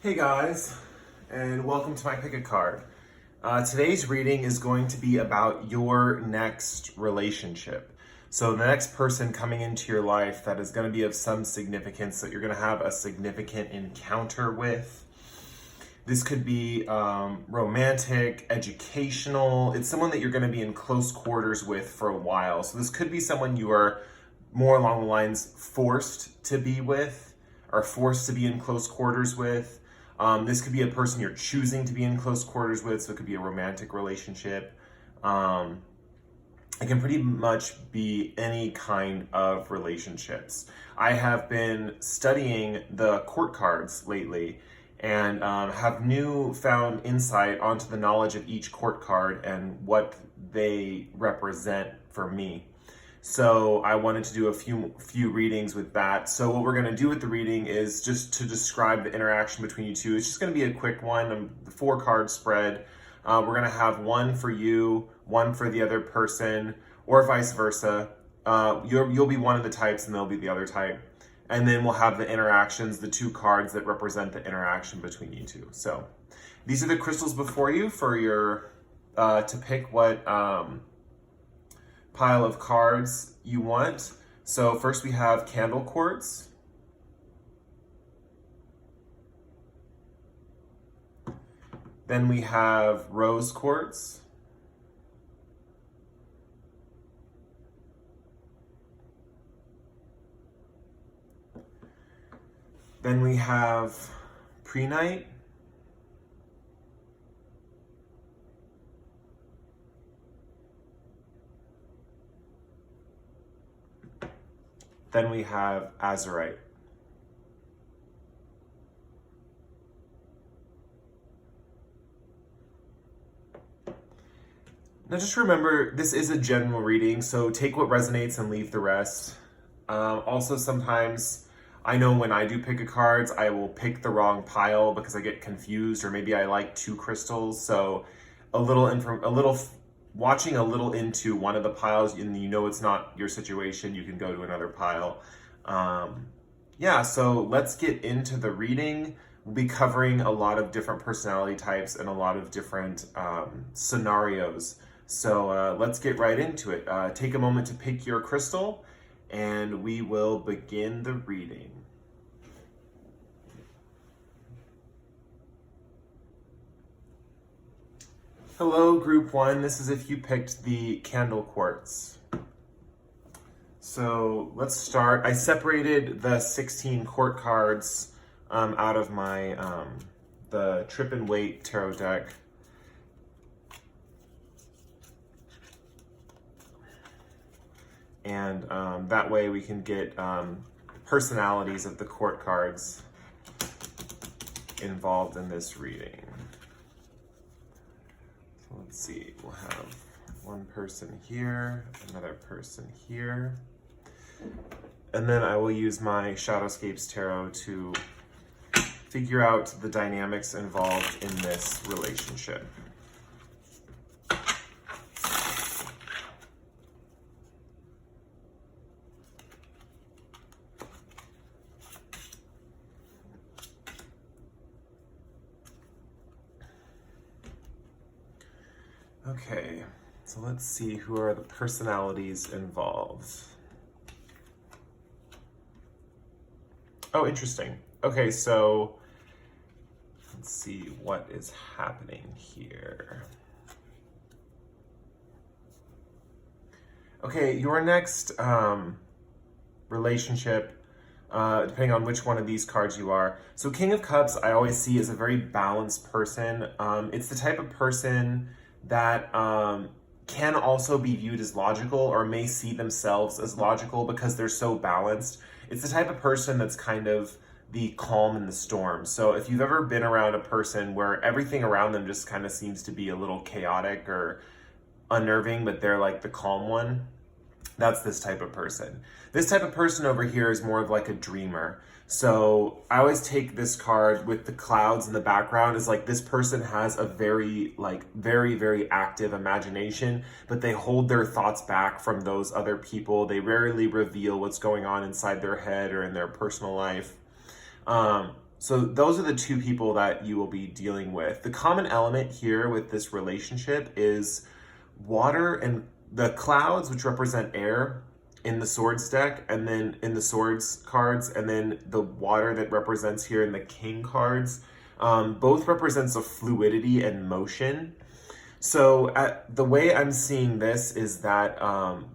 Hey guys, and welcome to my pick a card. Today's reading is going to be about your next relationship. So the next person coming into your life that is going to be of some significance, that you're going to have a significant encounter with. This could be romantic, educational. It's someone that you're going to be in close quarters with for a while. So this could be someone you are more along the lines forced to be with, or forced to be in close quarters with. This could be a person you're choosing to be in close quarters with, so it could be a romantic relationship. It can pretty much be any kind of relationships. I have been studying the court cards lately and have found insight onto the knowledge of each court card and what they represent for me. So I wanted to do a few readings with that. So what we're going to do with the reading is just to describe the interaction between you two. It's just going to be a quick one, the 4-card spread. We're going to have one for you, one for the other person, or vice versa. You'll be one of the types and they'll be the other type. And then we'll have the interactions, the 2 cards that represent the interaction between you two. So these are the crystals before you for your to pick what pile of cards you want. So first we have candle quartz. Then we have rose quartz. Then we have prehnite. Then we have Azurite. Now just remember, this is a general reading, so take what resonates and leave the rest. Also, sometimes I know when I do pick a cards, I will pick the wrong pile because I get confused, or maybe I like 2 crystals. So watching a little into one of the piles and you know it's not your situation, you can go to another pile. Yeah, so let's get into the reading. We'll be covering a lot of different personality types and a lot of different scenarios. So let's get right into it. Take a moment to pick your crystal and we will begin the reading. Hello, group 1. This is if you picked the candle quartz. So let's start. I separated the 16 court cards out of my the Trip and Wait tarot deck. And that way we can get personalities of the court cards involved in this reading. Let's see, we'll have one person here, another person here. And then I will use my Shadowscapes Tarot to figure out the dynamics involved in this relationship. Okay, so let's see who are the personalities involved. Oh, interesting. Okay, so let's see what is happening here. Okay, your next relationship, depending on which one of these cards you are. So King of Cups, I always see as a very balanced person. It's the type of person that can also be viewed as logical, or may see themselves as logical because they're so balanced. It's the type of person that's kind of the calm in the storm. So if you've ever been around a person where everything around them just kind of seems to be a little chaotic or unnerving, but they're like the calm one, that's this type of person. This type of person over here is more of like a dreamer. So I always take this card with the clouds in the background as like this person has a very active imagination, but they hold their thoughts back from those other people. They rarely reveal what's going on inside their head or in their personal life. So those are the two people that you will be dealing with. The common element here with this relationship is water and the clouds, which represent air in the swords deck, and then in the swords cards, and then the water that represents here in the king cards. Both represents a fluidity and motion. So the way I'm seeing this is that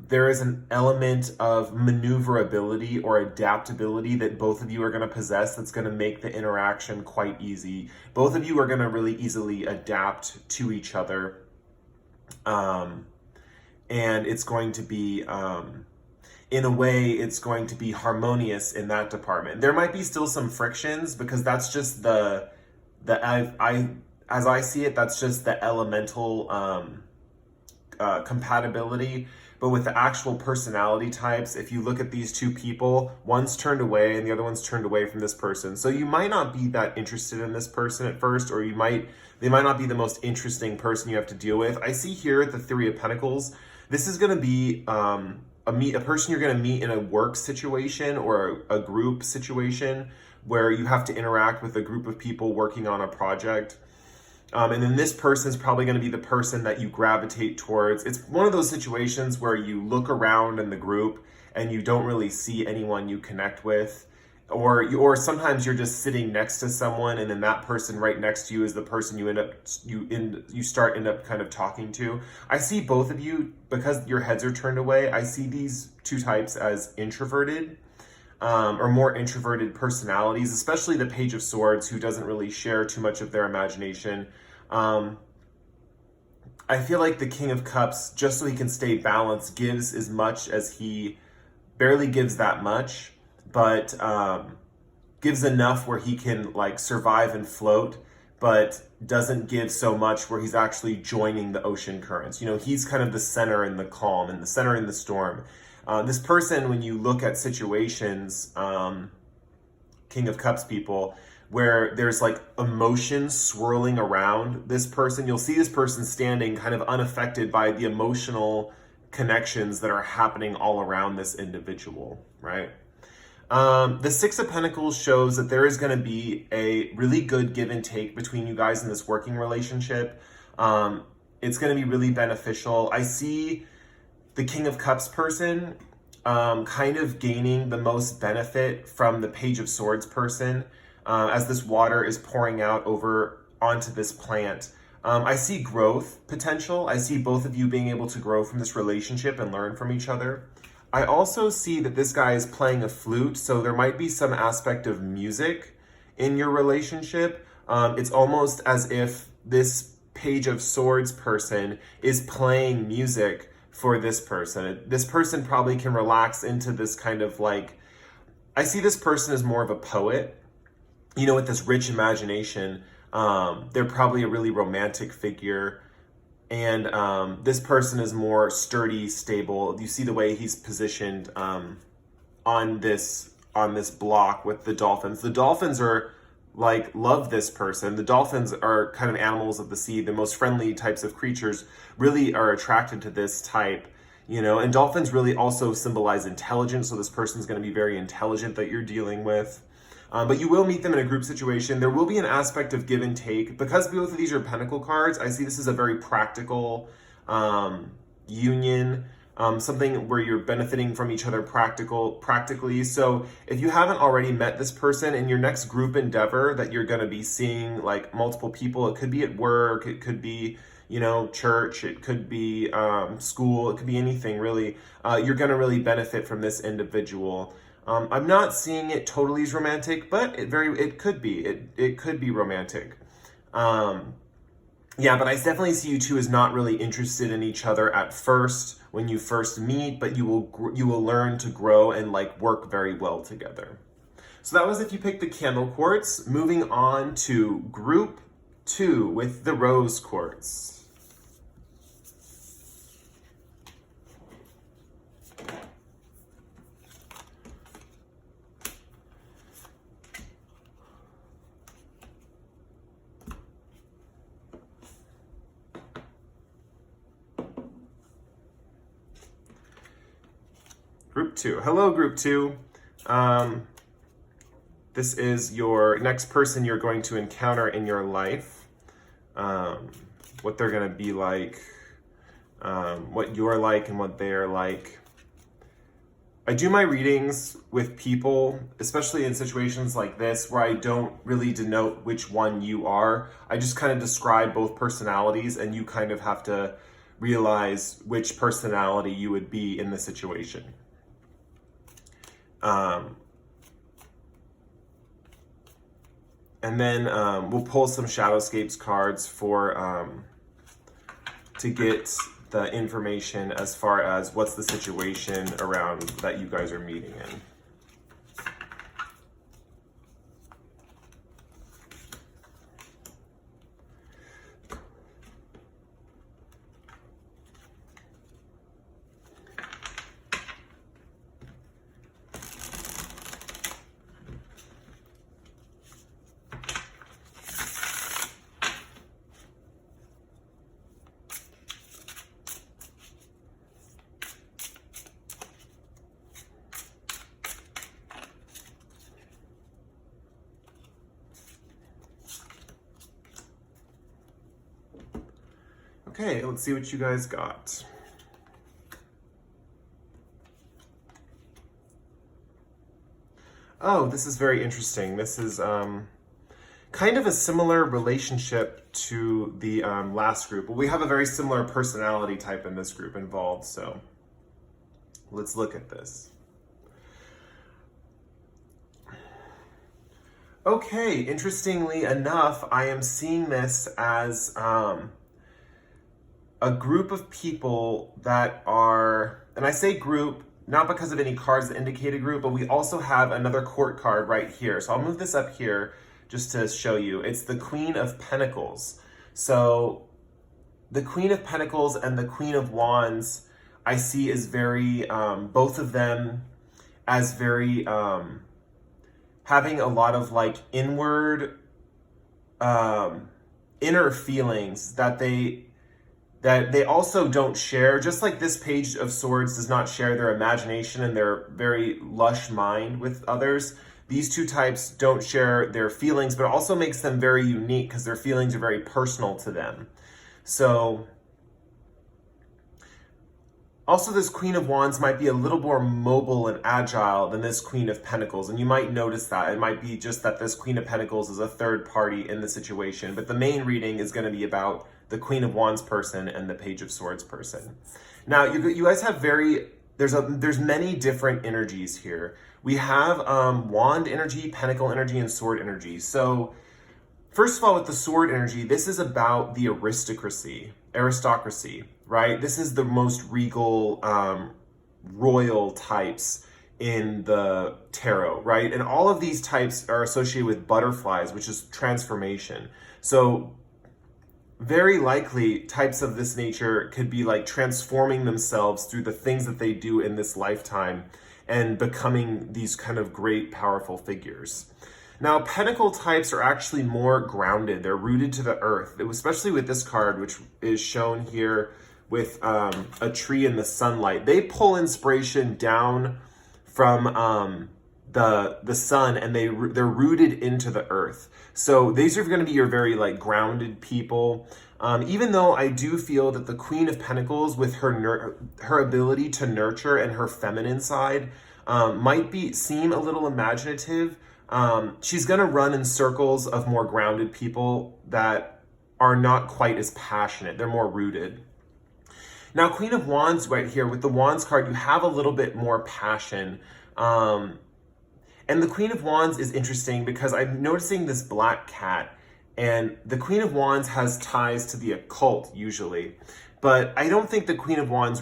there is an element of maneuverability or adaptability that both of you are going to possess that's going to make the interaction quite easy. Both of you are going to really easily adapt to each other. And it's going to be, in a way, it's going to be harmonious in that department. There might be still some frictions because that's just as I see it, that's just the elemental compatibility. But with the actual personality types, if you look at these two people, one's turned away and the other one's turned away from this person. So you might not be that interested in this person at first, or they might not be the most interesting person you have to deal with. I see here the Three of Pentacles. This is going to be a person you're going to meet in a work situation or a group situation where you have to interact with a group of people working on a project. And then this person is probably going to be the person that you gravitate towards. It's one of those situations where you look around in the group and you don't really see anyone you connect with. Or sometimes you're just sitting next to someone and then that person right next to you is the person you end up kind of talking to. I see both of you, because your heads are turned away, I see these two types as introverted. Or more introverted personalities, especially the Page of Swords, who doesn't really share too much of their imagination. I feel like the King of Cups, just so he can stay balanced, gives as much as he barely gives that much, but gives enough where he can like survive and float, but doesn't give so much where he's actually joining the ocean currents. You know, he's kind of the center in the calm and the center in the storm. This person, when you look at situations, King of Cups people, where there's like emotions swirling around this person, you'll see this person standing kind of unaffected by the emotional connections that are happening all around this individual, right? The Six of Pentacles shows that there is going to be a really good give and take between you guys in this working relationship. It's going to be really beneficial. I see the King of Cups person kind of gaining the most benefit from the Page of Swords person as this water is pouring out over onto this plant. I see growth potential. I see both of you being able to grow from this relationship and learn from each other. I also see that this guy is playing a flute, so there might be some aspect of music in your relationship. It's almost as if this Page of Swords person is playing music for this person. This person probably can relax into this kind of like, I see this person as more of a poet, you know, with this rich imagination. They're probably a really romantic figure. And this person is more sturdy, stable. You see the way he's positioned on this block with the dolphins. The dolphins are like, love this person. The dolphins are kind of animals of the sea. The most friendly types of creatures really are attracted to this type, you know, and dolphins really also symbolize intelligence. So this person's going to be very intelligent that you're dealing with. But you will meet them in a group situation. There will be an aspect of give and take. Because both of these are pentacle cards, I see this as a very practical union, something where you're benefiting from each other practically. So if you haven't already met this person in your next group endeavor that you're going to be seeing like multiple people, it could be at work, it could be, you know, church, it could be school, it could be anything really. You're going to really benefit from this individual. I'm not seeing it totally as romantic, but it could be. It could be romantic. Yeah, but I definitely see you two as not really interested in each other at first when you first meet, but you will learn to grow and like work very well together. So that was if you picked the Candle Quartz. Moving on to group 2 with the Rose Quartz. Group 2. Hello, Group 2. This is your next person you're going to encounter in your life, what they're going to be like, what you're like and what they're like. I do my readings with people, especially in situations like this, where I don't really denote which one you are. I just kind of describe both personalities, and you kind of have to realize which personality you would be in the situation. And then we'll pull some Shadowscapes cards for to get the information as far as what's the situation around that you guys are meeting in. Okay, let's see what you guys got. Oh, this is very interesting. This is kind of a similar relationship to the last group. But we have a very similar personality type in this group involved, so let's look at this. Okay, interestingly enough, I am seeing this as a group of people that are, and I say group, not because of any cards that indicate a group, but we also have another court card right here. So I'll move this up here just to show you. It's the Queen of Pentacles. So the Queen of Pentacles and the Queen of Wands, I see as very, both of them as very, having a lot of like inward, inner feelings that they also don't share. Just like this Page of Swords does not share their imagination and their very lush mind with others, these two types don't share their feelings, but it also makes them very unique because their feelings are very personal to them. So also this Queen of Wands might be a little more mobile and agile than this Queen of Pentacles, and you might notice that. It might be just that this Queen of Pentacles is a third party in the situation, but the main reading is going to be about the Queen of Wands person and the Page of Swords person. Now, you guys have there's many different energies here. We have Wand energy, Pentacle energy, and Sword energy. So first of all, with the Sword energy, this is about the aristocracy, right? This is the most regal, royal types in the tarot, right? And all of these types are associated with butterflies, which is transformation. So very likely types of this nature could be like transforming themselves through the things that they do in this lifetime and becoming these kind of great, powerful figures. Now, Pentacle types are actually more grounded. They're rooted to the earth, especially with this card, which is shown here with a tree in the sunlight. They pull inspiration down from the sun, and they're rooted into the earth. So these are going to be your very like grounded people. Even though I do feel that the Queen of Pentacles, with her ability to nurture and her feminine side, might seem a little imaginative. She's going to run in circles of more grounded people that are not quite as passionate. They're more rooted. Now, Queen of Wands right here, with the Wands card, you have a little bit more passion. And the Queen of Wands is interesting because I'm noticing this black cat, and the Queen of Wands has ties to the occult usually, but I don't think the Queen of Wands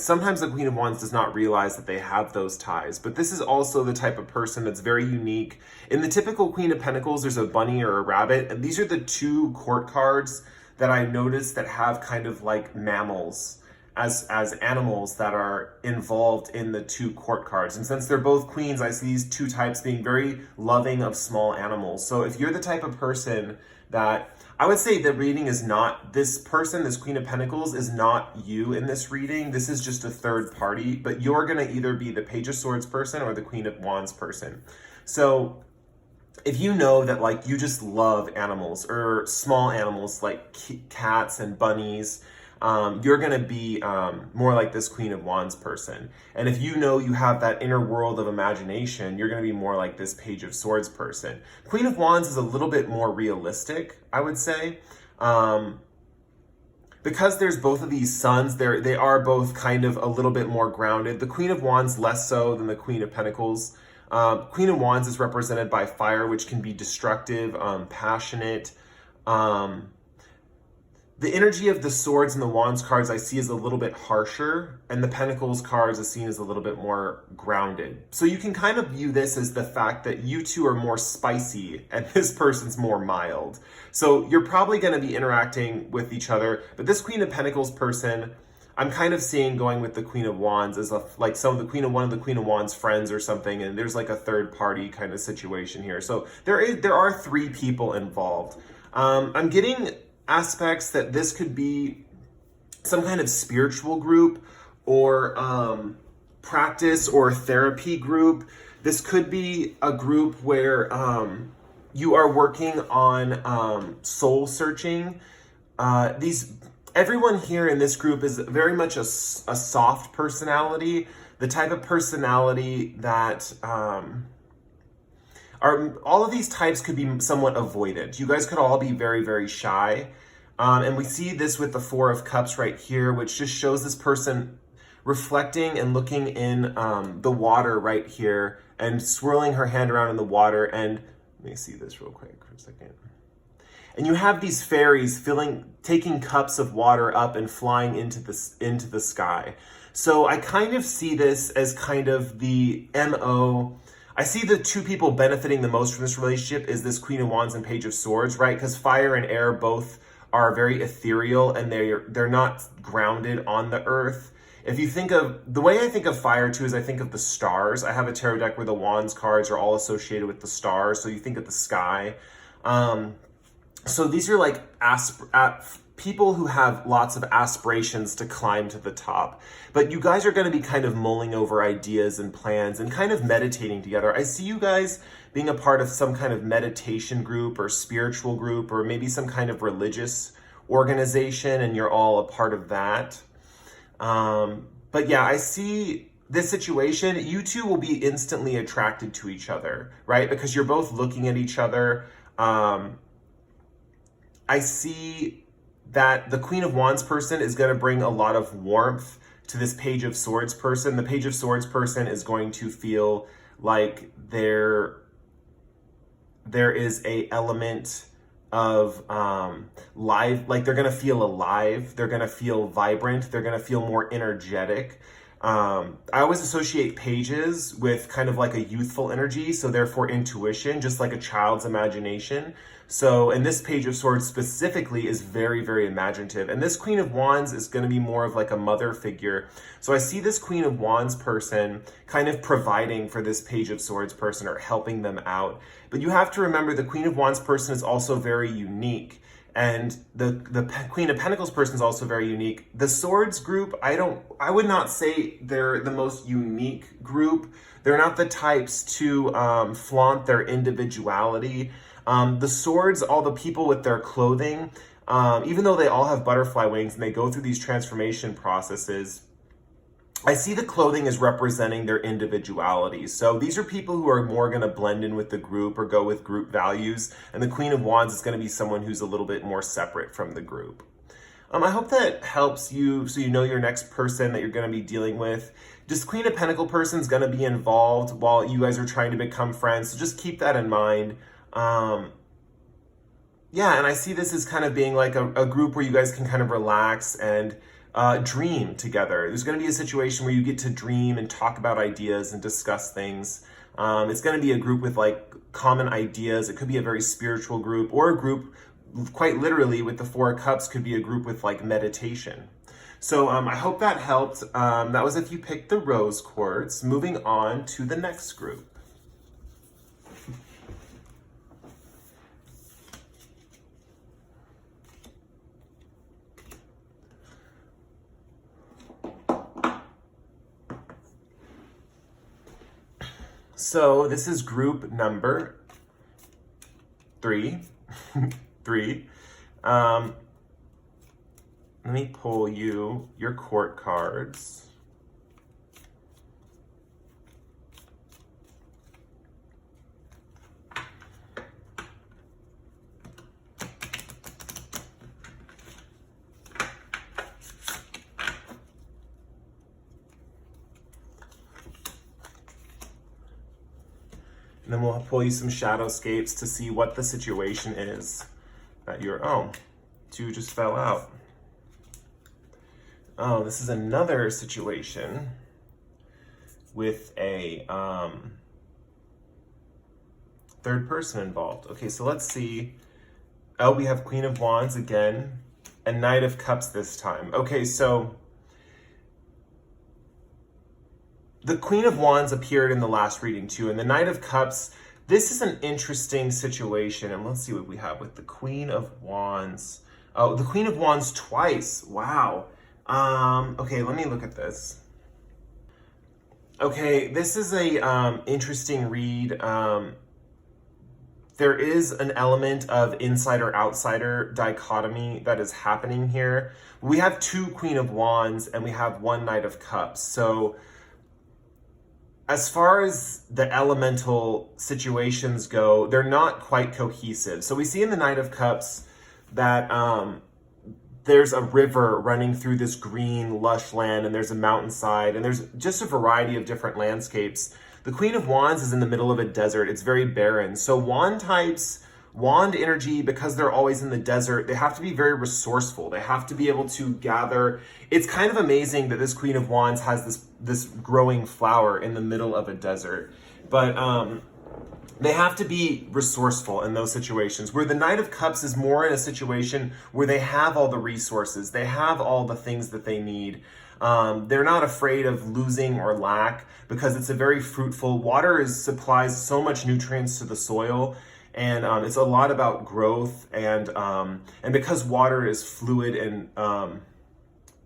sometimes the Queen of Wands does not realize that they have those ties, but this is also the type of person that's very unique. In the typical Queen of Pentacles, there's a bunny or a rabbit, and these are the two court cards that I noticed that have kind of like mammals as animals that are involved in the two court cards. And since they're both queens, I see these two types being very loving of small animals. So if you're the type of person that, I would say the reading is not this person, this Queen of Pentacles is not you in this reading. This is just a third party, but you're gonna either be the Page of Swords person or the Queen of Wands person. So if you know that like you just love animals or small animals like cats and bunnies, you're going to be more like this Queen of Wands person. And if you know you have that inner world of imagination, you're going to be more like this Page of Swords person. Queen of Wands is a little bit more realistic, I would say. Because there's both of these suns, they are both kind of a little bit more grounded. The Queen of Wands less so than the Queen of Pentacles. Queen of Wands is represented by fire, which can be destructive, passionate. The energy of the Swords and the Wands cards I see is a little bit harsher, and the Pentacles cards is seen as a little bit more grounded. So you can kind of view this as the fact that you two are more spicy and this person's more mild. So you're probably going to be interacting with each other, but this Queen of Pentacles person, I'm kind of seeing going with the Queen of Wands as like one of the Queen of Wands friends or something, and there's like a third party kind of situation here. So there are three people involved. I'm getting aspects that this could be some kind of spiritual group or practice or therapy group. This could be a group where you are working on soul searching. Everyone here in this group is very much a soft personality, the type of personality that all of these types could be somewhat avoided. You guys could all be very, very shy. And we see this with the Four of Cups right here, which just shows this person reflecting and looking in the water right here and swirling her hand around in the water. And let me see this real quick for a second. And you have these fairies taking cups of water up and flying into the sky. So I kind of see this as kind of the MO. I see the two people benefiting the most from this relationship is this Queen of Wands and Page of Swords, right? Because fire and air both are very ethereal and they're not grounded on the earth. If you think of, the way I think of fire too is I think of the stars. I have a tarot deck where the Wands cards are all associated with the stars. So you think of the sky. So these are like people who have lots of aspirations to climb to the top. But you guys are going to be kind of mulling over ideas and plans and kind of meditating together. I see you guys being a part of some kind of meditation group or spiritual group or maybe some kind of religious organization, and you're all a part of that. But yeah, I see this situation. You two will be instantly attracted to each other, right? Because you're both looking at each other. I see that the Queen of Wands person is going to bring a lot of warmth to this Page of Swords person. The Page of Swords person is going to feel like there is a element of live, like they're going to feel alive, they're going to feel vibrant, they're going to feel more energetic. I always associate pages with kind of like a youthful energy, so therefore intuition, just like a child's imagination. So, and this Page of Swords specifically is very, very imaginative. And this Queen of Wands is going to be more of like a mother figure. So I see this Queen of Wands person kind of providing for this Page of Swords person or helping them out. But you have to remember the Queen of Wands person is also very unique. And the Queen of Pentacles person is also very unique. The Swords group, I would not say they're the most unique group. They're not the types to flaunt their individuality. The Swords, all the people with their clothing, even though they all have butterfly wings and they go through these transformation processes, I see the clothing as representing their individuality. So these are people who are more going to blend in with the group or go with group values. And the Queen of Wands is going to be someone who's a little bit more separate from the group. I hope that helps you so you know your next person that you're going to be dealing with. This Queen of Pentacle person is going to be involved while you guys are trying to become friends. So just keep that in mind. Yeah, and I see this as kind of being like a group where you guys can kind of relax and dream together. There's going to be a situation where you get to dream and talk about ideas and discuss things. It's going to be a group with like common ideas. It could be a very spiritual group, or a group quite literally with the Four of Cups could be a group with like meditation. So I hope that helped. That was if you picked the rose quartz. Moving on to the next group. So this is group number 3, 3. Let me pull you your court cards. And then we'll pull you some shadowscapes to see what the situation is that you're, oh, 2 just fell out. Oh, this is another situation with a third person involved. Okay, so let's see. Oh, we have Queen of Wands again, and Knight of Cups this time. Okay, so the Queen of Wands appeared in the last reading too, and the Knight of Cups, this is an interesting situation. And let's see what we have with the Queen of Wands. Oh, the Queen of Wands twice. Wow. Okay, let me look at this. Okay, this is a interesting read. There is an element of insider-outsider dichotomy that is happening here. We have 2 Queen of Wands and we have 1 Knight of Cups. So as far as the elemental situations go, they're not quite cohesive. So we see in the Knight of Cups that there's a river running through this green, lush land, and there's a mountainside, and there's just a variety of different landscapes. The Queen of Wands is in the middle of a desert. It's very barren. So wand types, wand energy, because they're always in the desert, they have to be very resourceful. They have to be able to gather. It's kind of amazing that this Queen of Wands has this growing flower in the middle of a desert. But they have to be resourceful in those situations, where the Knight of Cups is more in a situation where they have all the resources. They have all the things that they need. They're not afraid of losing or lack because it's a very fruitful. Water supplies so much nutrients to the soil, and it's a lot about growth. And because water is fluid and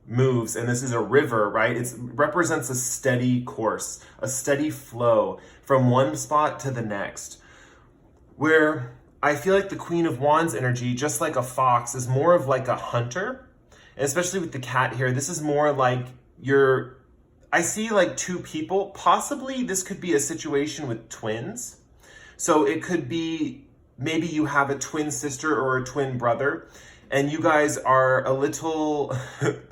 moves, and this is a river, right? It represents a steady course, a steady flow from one spot to the next. Where I feel like the Queen of Wands energy, just like a fox, is more of like a hunter. And especially with the cat here, this is more like I see like 2 people. Possibly this could be a situation with twins. So it could be maybe you have a twin sister or a twin brother, and you guys are a little,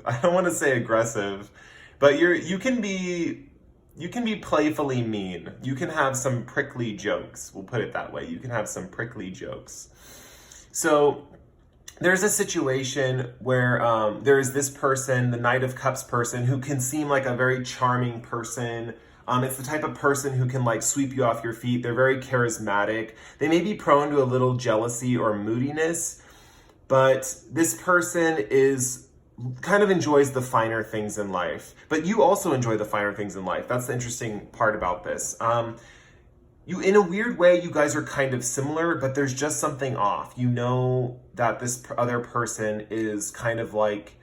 I don't want to say aggressive, but you can be playfully mean. You can have some prickly jokes. We'll put it that way. You can have some prickly jokes. So there's a situation where there's this person, the Knight of Cups person, who can seem like a very charming person. It's the type of person who can like sweep you off your feet. They're very charismatic. They may be prone to a little jealousy or moodiness, but this person kind of enjoys the finer things in life. But you also enjoy the finer things in life. That's the interesting part about this. In a weird way, you guys are kind of similar, but there's just something off. You know that this other person is kind of like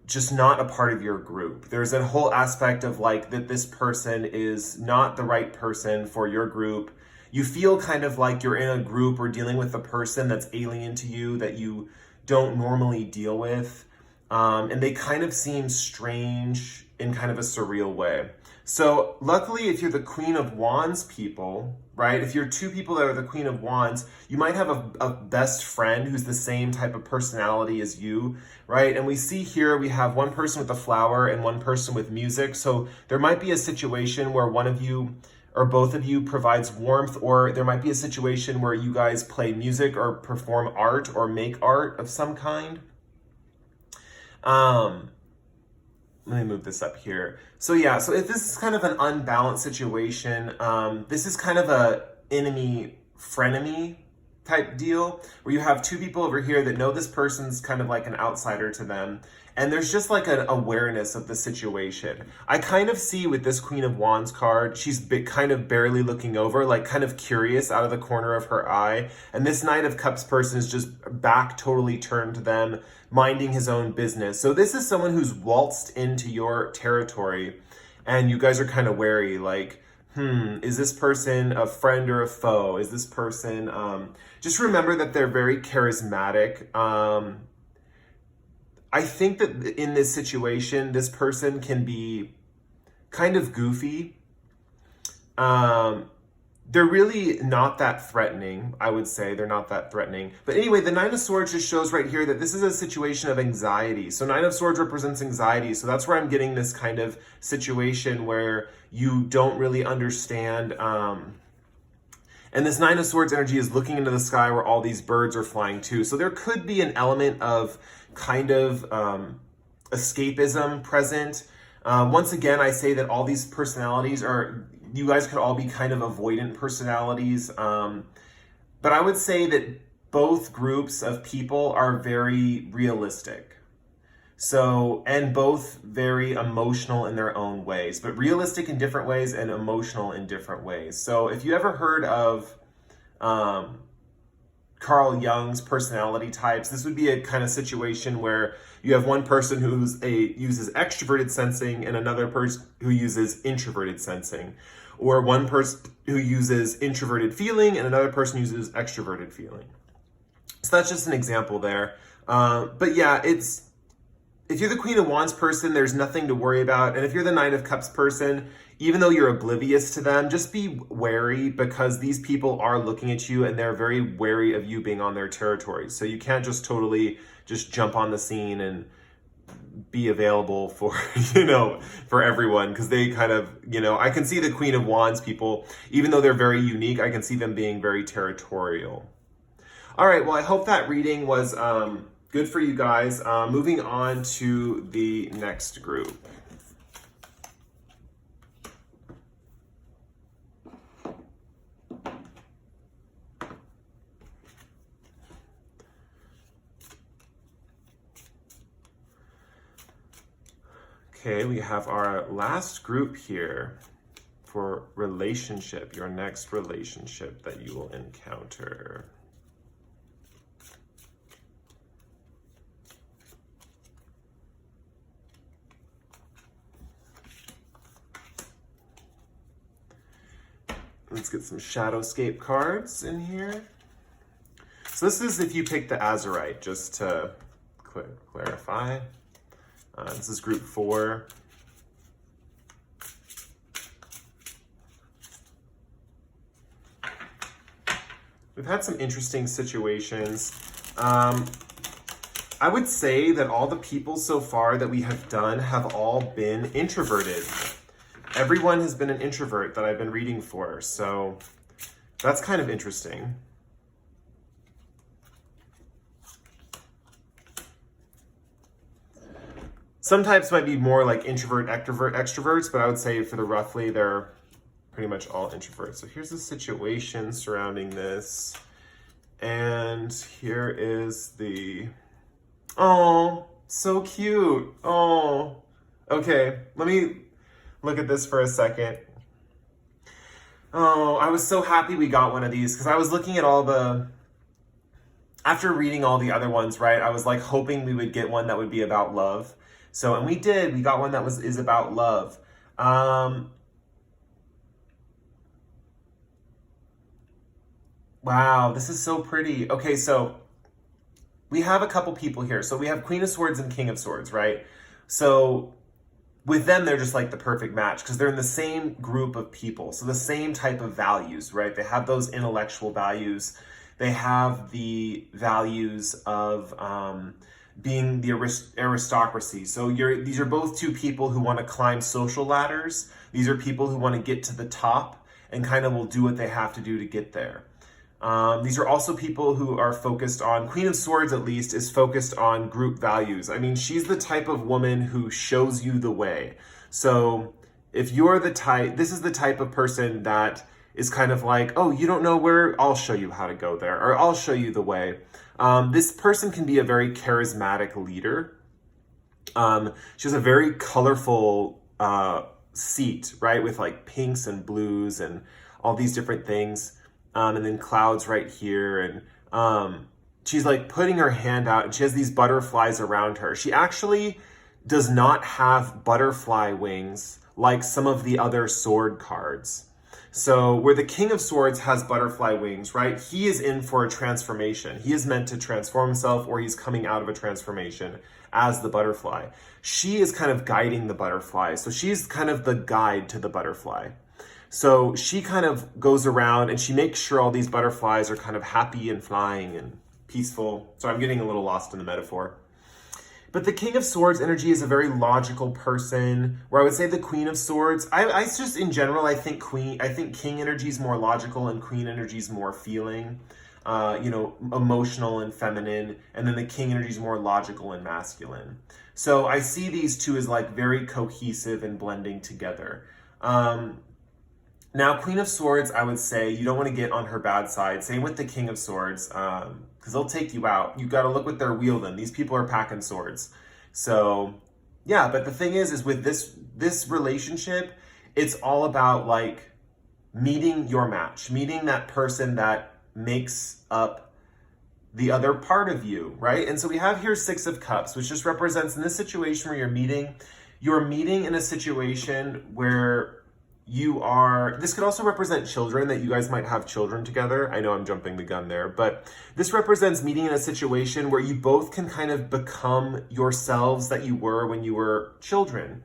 just not a part of your group. There's a whole aspect of like that this person is not the right person for your group. You feel kind of like you're in a group or dealing with a person that's alien to you, that you don't normally deal with. And they kind of seem strange in kind of a surreal way. So luckily, if you're the Queen of Wands people, right? If you're 2 people that are the Queen of Wands, you might have a best friend who's the same type of personality as you, right? And we see here, we have one person with a flower and one person with music. So there might be a situation where one of you or both of you provides warmth, or there might be a situation where you guys play music or perform art or make art of some kind. Let me move this up here. So yeah, so if this is kind of an unbalanced situation, this is kind of a enemy-frenemy type deal, where you have 2 people over here that know this person's kind of like an outsider to them, and there's just like an awareness of the situation. I kind of see with this Queen of Wands card, she's kind of barely looking over, like kind of curious out of the corner of her eye, and this Knight of Cups person is just back totally turned to them, minding his own business. So this is someone who's waltzed into your territory, and you guys are kind of wary, like, is this person a friend or a foe? Is this person, just remember that they're very charismatic. I think that in this situation, this person can be kind of goofy. They're really not that threatening, I would say. They're not that threatening. But anyway, the Nine of Swords just shows right here that this is a situation of anxiety. So Nine of Swords represents anxiety. So that's where I'm getting this kind of situation where you don't really understand. And this Nine of Swords energy is looking into the sky where all these birds are flying too. So there could be an element of kind of escapism present. Once again, I say that all these personalities are, you guys could all be kind of avoidant personalities. But I would say that both groups of people are very realistic. So, and both very emotional in their own ways, but realistic in different ways and emotional in different ways. So if you ever heard of Carl Jung's personality types, this would be a kind of situation where you have one person who uses extroverted sensing and another person who uses introverted sensing, or one person who uses introverted feeling and another person uses extroverted feeling. So that's just an example there. But yeah, if you're the Queen of Wands person, there's nothing to worry about. And if you're the Knight of Cups person, even though you're oblivious to them, just be wary, because these people are looking at you and they're very wary of you being on their territory. So you can't just totally just jump on the scene and be available for, for everyone, because they kind of, I can see the Queen of Wands people, even though they're very unique, I can see them being very territorial. All right, well, I hope that reading was good for you guys. Moving on to the next group. Okay, we have our last group here for relationship, your next relationship that you will encounter. Let's get some Shadowscape cards in here. So this is if you pick the Azurite, just to clarify. This is group 4. We've had some interesting situations. I would say that all the people so far that we have done have all been introverted. Everyone has been an introvert that I've been reading for, so that's kind of interesting. Some types might be more like introvert, extroverts, but I would say for the roughly, they're pretty much all introverts. So here's the situation surrounding this. And here is the, oh, so cute. Oh, okay, let me look at this for a second. Oh, I was so happy we got one of these, because I was looking at after reading all the other ones, right, I was like hoping we would get one that would be about love. So, and we did, we got one that is about love. Wow, this is so pretty. Okay, so we have a couple people here. So we have Queen of Swords and King of Swords, right? So with them, they're just like the perfect match, because they're in the same group of people. So the same type of values, right? They have those intellectual values. They have the values of being the aristocracy. So these are both two people who want to climb social ladders. These are people who want to get to the top and kind of will do what they have to do to get there. These are also people who are focused on, Queen of Swords at least, is focused on group values. I mean, she's the type of woman who shows you the way. So if you're the type, this is the type of person that is kind of like, oh, you don't know where, I'll show you how to go there, or I'll show you the way. This person can be a very charismatic leader. She has a very colorful seat, right? With like pinks and blues and all these different things. And then clouds right here. And she's like putting her hand out and she has these butterflies around her. She actually does not have butterfly wings like some of the other sword cards. So where the King of Swords has butterfly wings, right? He is in for a transformation. He is meant to transform himself, or he's coming out of a transformation as the butterfly. She is kind of guiding the butterfly. So she's kind of the guide to the butterfly. So she kind of goes around and she makes sure all these butterflies are kind of happy and flying and peaceful. So I'm getting a little lost in the metaphor. But the King of Swords energy is a very logical person, where I would say the Queen of Swords, I just in general, I think King energy is more logical and Queen energy is more feeling, emotional and feminine. And then the King energy is more logical and masculine. So I see these two as like very cohesive and blending together. Now, Queen of Swords, I would say you don't want to get on her bad side. Same with the King of Swords, because they'll take you out. You got to look what they're wielding. These people are packing swords. So, yeah, but the thing is with this relationship, it's all about like meeting your match, meeting that person that makes up the other part of you, right? And so we have here Six of Cups, which just represents in this situation where you're meeting in a situation where this could also represent children, that you guys might have children together. I know I'm jumping the gun there, but this represents meeting in a situation where you both can kind of become yourselves that you were when you were children.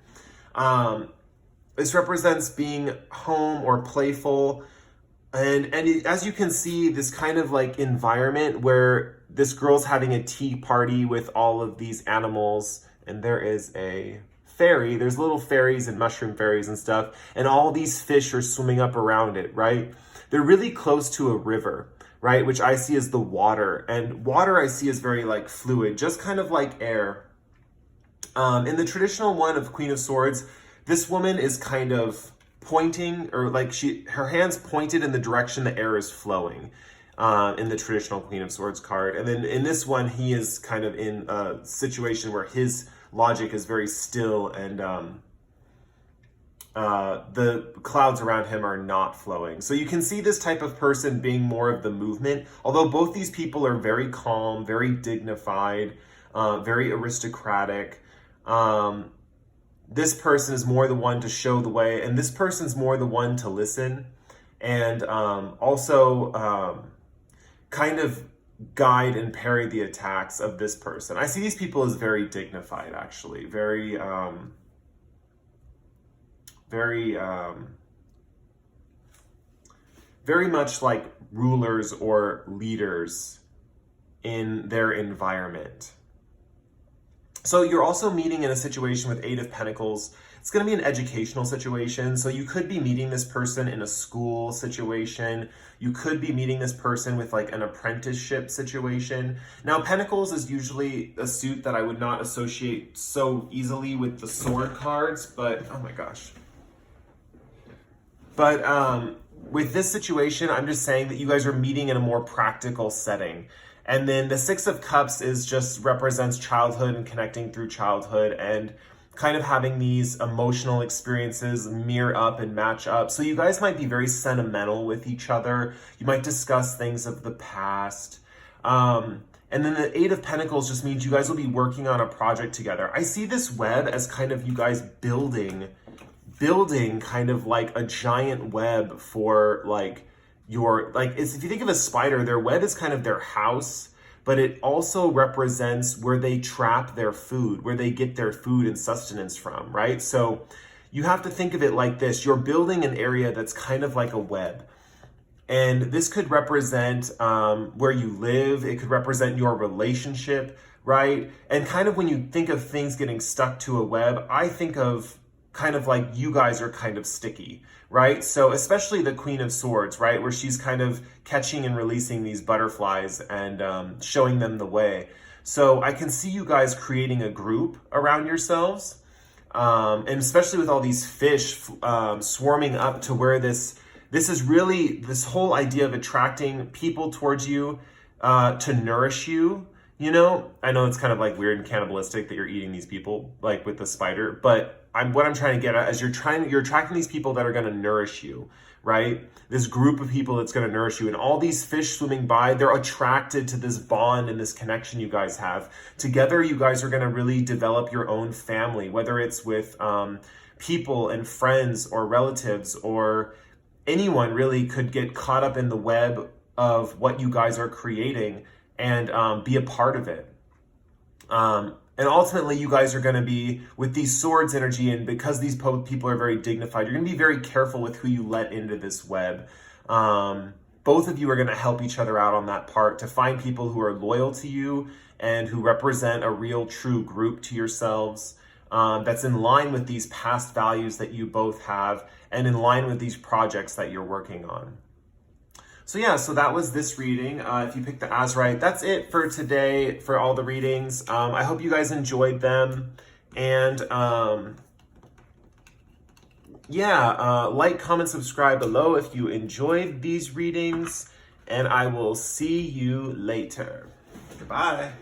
This represents being home or playful. And as you can see, this kind of like environment where this girl's having a tea party with all of these animals, and there is a fairy, there's little fairies and mushroom fairies and stuff, and all these fish are swimming up around it, right? They're really close to a river, right? Which I see as the water, and water I see as very like fluid, just kind of like air. In the traditional one of Queen of Swords, this woman is kind of pointing, or like her hands pointed in the direction the air is flowing. In the traditional Queen of Swords card. And then in this one, he is kind of in a situation where his logic is very still, and the clouds around him are not flowing. So you can see this type of person being more of the movement, although both these people are very calm, very dignified, very aristocratic. This person is more the one to show the way, and this person's more the one to listen, and also kind of guide and parry the attacks of this person. I see these people as very dignified, actually, very much like rulers or leaders in their environment. So you're also meeting in a situation with Eight of Pentacles. It's going to be an educational situation. So you could be meeting this person in a school situation. You could be meeting this person with like an apprenticeship situation. Now, Pentacles is usually a suit that I would not associate so easily with the sword cards, but oh my gosh. But with this situation, I'm just saying that you guys are meeting in a more practical setting. And then the Six of Cups represents childhood and connecting through childhood, and kind of having these emotional experiences mirror up and match up. So you guys might be very sentimental with each other. You might discuss things of the past. And then the Eight of Pentacles just means you guys will be working on a project together. I see this web as kind of you guys building kind of like a giant web for like if you think of a spider, their web is kind of their house, but it also represents where they trap their food, where they get their food and sustenance from, right? So you have to think of it like this. You're building an area that's kind of like a web. And this could represent where you live. It could represent your relationship, right? And kind of when you think of things getting stuck to a web, I think of kind of like you guys are kind of sticky, right? So especially the Queen of Swords, right? Where she's kind of catching and releasing these butterflies and showing them the way. So I can see you guys creating a group around yourselves. And especially with all these fish swarming up to where this is really this whole idea of attracting people towards you to nourish you. You know, I know it's kind of like weird and cannibalistic that you're eating these people, like with the spider, but what I'm trying to get at is you're attracting these people that are going to nourish you, right? This group of people that's going to nourish you, and all these fish swimming by, they're attracted to this bond and this connection you guys have. Together, you guys are going to really develop your own family, whether it's with people and friends or relatives or anyone really could get caught up in the web of what you guys are creating and be a part of it. And ultimately, you guys are going to be, with these swords energy, and because these people are very dignified, you're going to be very careful with who you let into this web. Both of you are going to help each other out on that part to find people who are loyal to you and who represent a real, true group to yourselves, that's in line with these past values that you both have and in line with these projects that you're working on. So yeah, so that was this reading. If you picked the Azurite, that's it for today for all the readings. I hope you guys enjoyed them. And like, comment, subscribe below if you enjoyed these readings. And I will see you later. Goodbye.